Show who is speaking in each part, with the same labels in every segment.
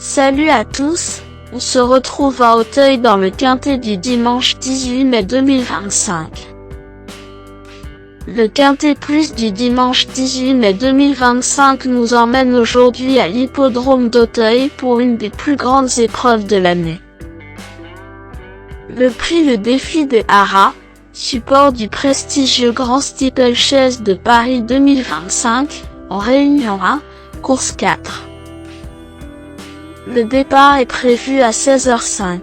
Speaker 1: Salut à tous, on se retrouve à Auteuil dans le quintet du dimanche 18 mai 2025. Le quintet plus du dimanche 18 mai 2025 nous emmène aujourd'hui à l'hippodrome d'Auteuil pour une des plus grandes épreuves de l'année. Le prix Le Défi de Hara, support du prestigieux Grand Steeplechase de Paris 2025, en Réunion 1, course 4. Le départ est prévu à 16h05.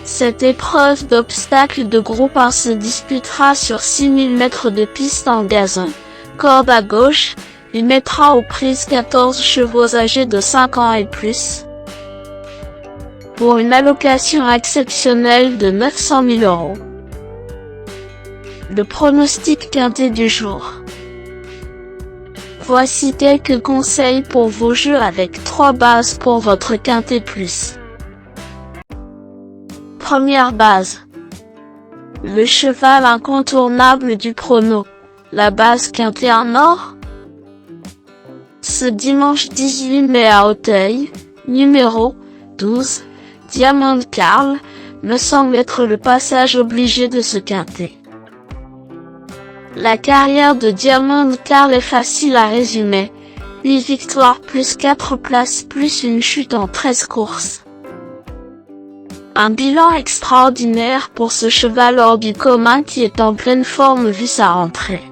Speaker 1: Cette épreuve d'obstacles de groupe 1 se disputera sur 6000 mètres de piste en gazon, corde à gauche, et mettra aux prises 14 chevaux âgés de 5 ans et plus, pour une allocation exceptionnelle de 900 000 €. Le pronostic quintet du jour. Voici quelques conseils pour vos jeux avec 3 bases pour votre quintet plus. Première base. Le cheval incontournable du prono, la base quintet en or. Ce dimanche 18 mai à Auteuil, numéro 12, Diamond Carl, me semble être le passage obligé de ce quintet. La carrière de Diamond Carl est facile à résumer. 8 victoires plus 4 places plus une chute en 13 courses. Un bilan extraordinaire pour ce cheval hors du commun qui est en pleine forme vu sa rentrée.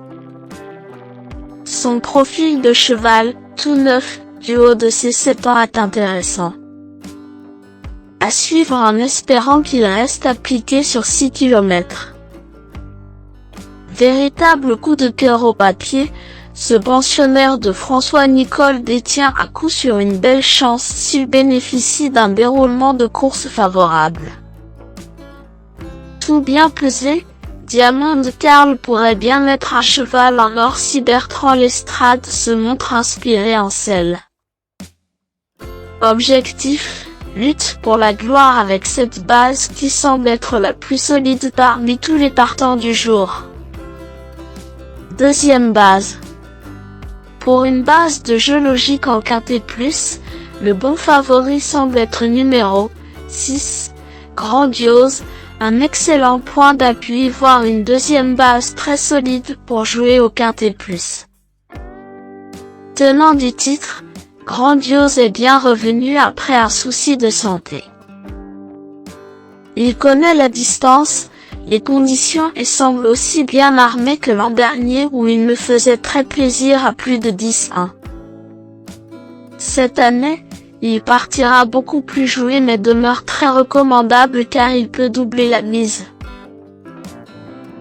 Speaker 1: Son profil de cheval, tout neuf, du haut de ses 7 ans est intéressant. À suivre en espérant qu'il reste appliqué sur 6 km. Véritable coup de cœur au papier, ce pensionnaire de François Nicole détient à coup sûr une belle chance s'il bénéficie d'un déroulement de course favorable. Tout bien pesé, Diamond Carl pourrait bien mettre à cheval en or si Bertrand Lestrade se montre inspiré en selle. Objectif, lutte pour la gloire avec cette base qui semble être la plus solide parmi tous les partants du jour. Deuxième base. Pour une base de jeu logique en quintet plus, le bon favori semble être numéro 6, Grandiose, un excellent point d'appui voire une deuxième base très solide pour jouer au quintet plus. Tenant du titre, Grandiose est bien revenu après un souci de santé. Il connaît la distance, les conditions et semble aussi bien armé que l'an dernier où il me faisait très plaisir à plus de 10-1. Cette année, il partira beaucoup plus joué mais demeure très recommandable car il peut doubler la mise.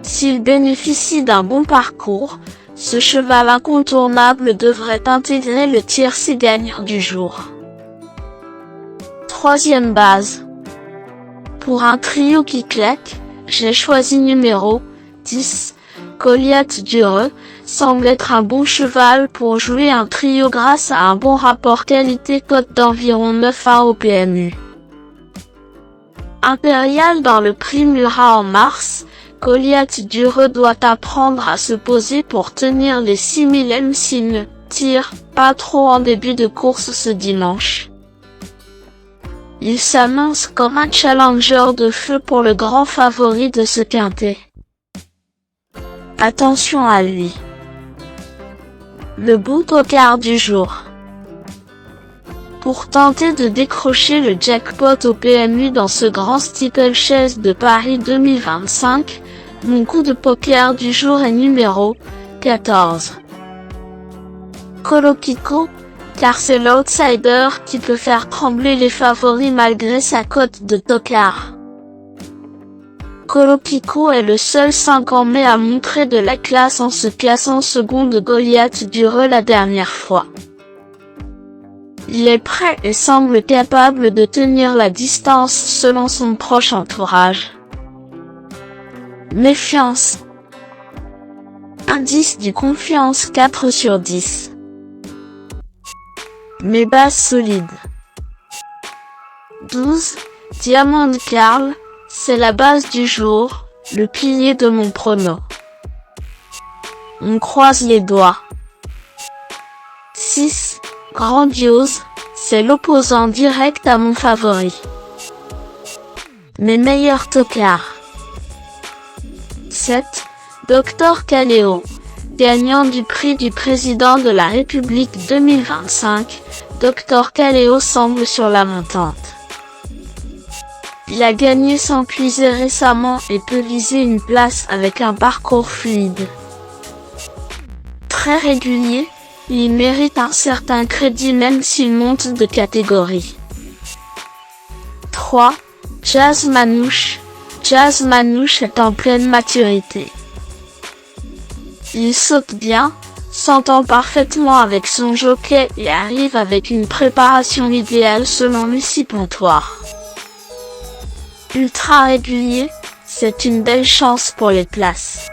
Speaker 1: S'il bénéficie d'un bon parcours, ce cheval incontournable devrait intégrer le tiercé gagnant du jour. Troisième base. Pour un trio qui claque, j'ai choisi numéro 10, Goliath Dureux, semble être un bon cheval pour jouer un trio grâce à un bon rapport qualité-cote d'environ 9-1 au PMU. Impérial dans le prix Murat en mars, Goliath Dureux doit apprendre à se poser pour tenir les 6000 M s'il ne tire pas trop en début de course ce dimanche. Il s'annonce comme un challenger de feu pour le grand favori de ce quintet. Attention à lui. Le bout poker du jour. Pour tenter de décrocher le jackpot au PMU dans ce grand steeplechase de Paris 2025, mon coup de poker du jour est numéro 14. Colokiko, car c'est l'outsider qui peut faire trembler les favoris malgré sa cote de tocard. Colokiko est le seul 5 en mai à montrer de la classe en se classant second de Goliath Dureux la dernière fois. Il est prêt et semble capable de tenir la distance selon son proche entourage. Méfiance. Indice du confiance 4 sur 10. Mes bases solides. 12, Diamond Carl, c'est la base du jour, le pilier de mon prono. On croise les doigts. 6, Grandiose, C'est l'opposant direct à mon favori. Mes meilleurs tocards. 7. Dr Kaleo. Gagnant du prix du président de la République 2025, Dr Kaleo semble sur la montante. Il a gagné sans puiser récemment et peut viser une place avec un parcours fluide. Très régulier, il mérite un certain crédit même s'il monte de catégorie. 3. Jazz Manouche. Jazz Manouche est en pleine maturité. Il saute bien, s'entend parfaitement avec son jockey et arrive avec une préparation idéale selon Lucie Pontoire. Ultra régulier, c'est une belle chance pour les places.